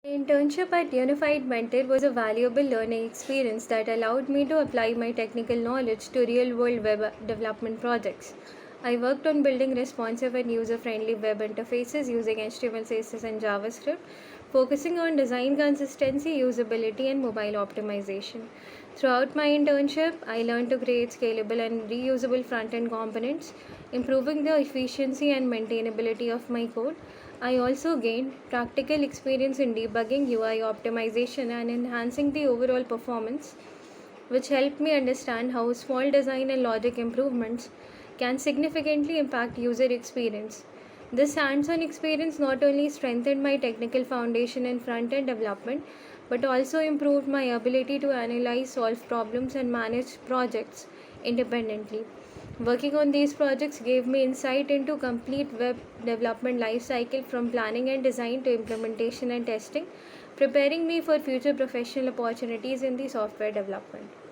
My internship at Unified Mentor was a valuable learning experience that allowed me to apply my technical knowledge to real world web development projects. I worked on building responsive and user friendly web interfaces using HTML, CSS, and JavaScript, focusing on design consistency, usability, and mobile optimization. Throughout my internship, I learned to create scalable and reusable front end components, improving the efficiency and maintainability of my code. I also gained practical experience in debugging, UI optimization, and enhancing the overall performance, which helped me understand how small design and logic improvements can significantly impact user experience. This hands on experience not only strengthened my technical foundation in front end development but also improved my ability to analyze, solve problems, and manage projects independently. Working on these projects gave me insight into complete web development lifecycle from planning and design to implementation and testing, preparing me for future professional opportunities in the software development.